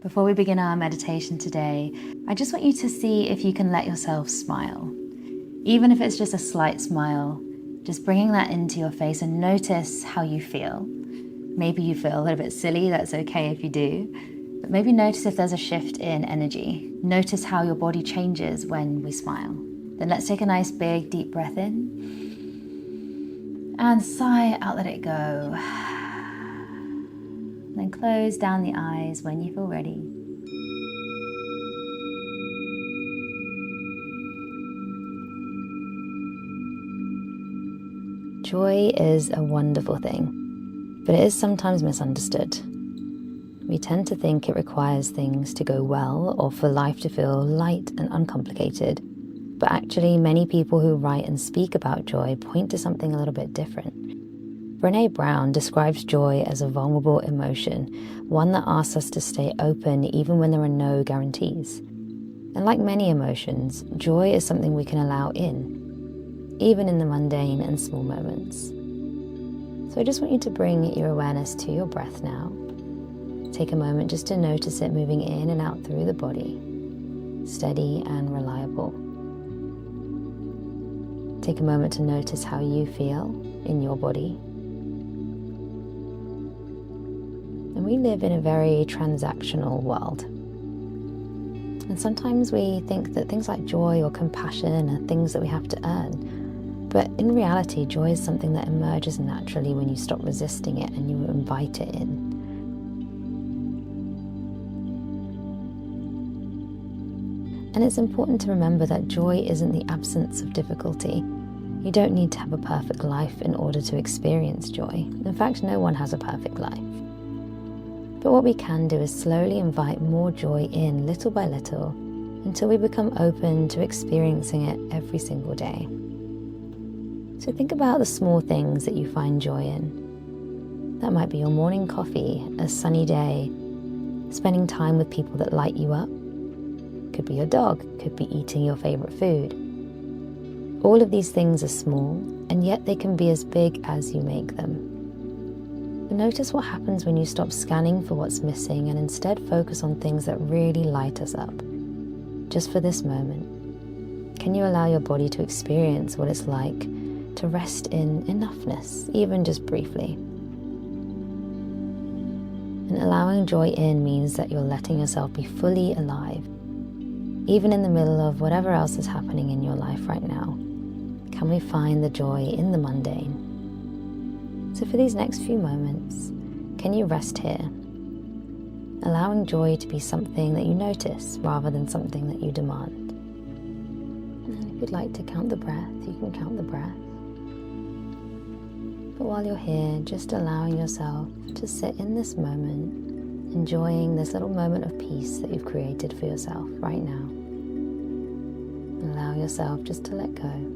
Before we begin our meditation today, I just want you to see if you can let yourself smile. Even if it's just a slight smile, just bringing that into your face and notice how you feel. Maybe you feel a little bit silly, that's okay if you do. But maybe notice if there's a shift in energy. Notice how your body changes when we smile. Then let's take a nice big deep breath in. And sigh out, let it go. Then close down the eyes when you feel ready. Joy is a wonderful thing, but it is sometimes misunderstood. We tend to think it requires things to go well or for life to feel light and uncomplicated, but actually many people who write and speak about joy point to something a little bit different. Brené Brown describes joy as a vulnerable emotion, one that asks us to stay open even when there are no guarantees. And like many emotions, joy is something we can allow in, even in the mundane and small moments. So I just want you to bring your awareness to your breath now. Take a moment just to notice it moving in and out through the body, steady and reliable. Take a moment to notice how you feel in your body. And we live in a very transactional world. And sometimes we think that things like joy or compassion are things that we have to earn. But in reality, joy is something that emerges naturally when you stop resisting it and you invite it in. And it's important to remember that joy isn't the absence of difficulty. You don't need to have a perfect life in order to experience joy. In fact, no one has a perfect life. But what we can do is slowly invite more joy in little by little until we become open to experiencing it every single day. So think about the small things that you find joy in. That might be your morning coffee, a sunny day, spending time with people that light you up. Could be your dog, could be eating your favorite food. All of these things are small, and yet they can be as big as you make them. But notice what happens when you stop scanning for what's missing and instead focus on things that really light us up. Just for this moment, can you allow your body to experience what it's like to rest in enoughness, even just briefly? And allowing joy in means that you're letting yourself be fully alive, even in the middle of whatever else is happening in your life right now. Can we find the joy in the mundane? So for these next few moments, can you rest here, allowing joy to be something that you notice rather than something that you demand? And if you'd like to count the breath, you can count the breath. But while you're here, just allowing yourself to sit in this moment, enjoying this little moment of peace that you've created for yourself right now. Allow yourself just to let go.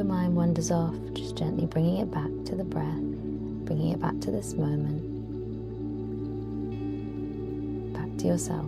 your mind wanders off, just gently bringing it back to the breath, bringing it back to this moment, back to yourself.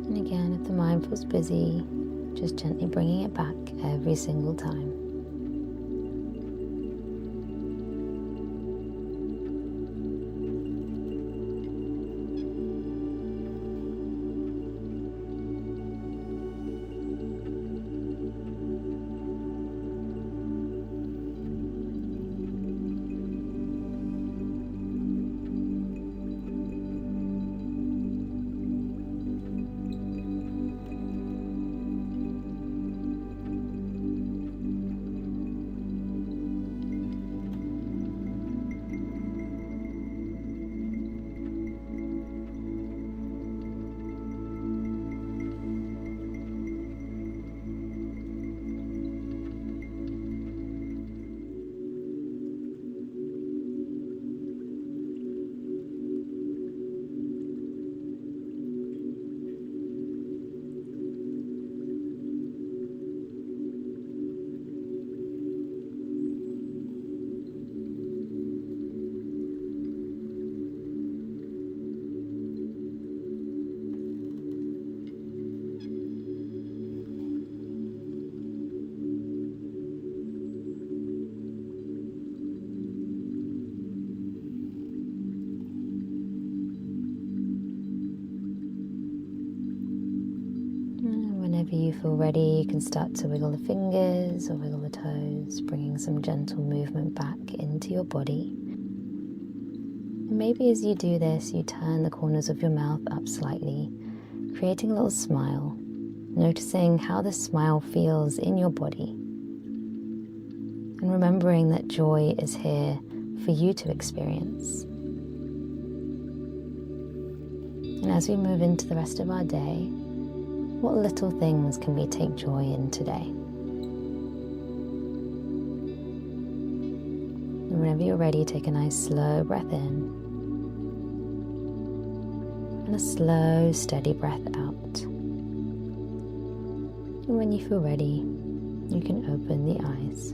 And again, if the mind feels busy, just gently bringing it back every single time. Whenever you feel ready, you can start to wiggle the fingers or wiggle the toes, bringing some gentle movement back into your body. And maybe as you do this, you turn the corners of your mouth up slightly, creating a little smile, noticing how this smile feels in your body. And remembering that joy is here for you to experience. And as we move into the rest of our day, what little things can we take joy in today? And whenever you're ready, take a nice slow breath in and a slow, steady breath out. And when you feel ready, you can open the eyes.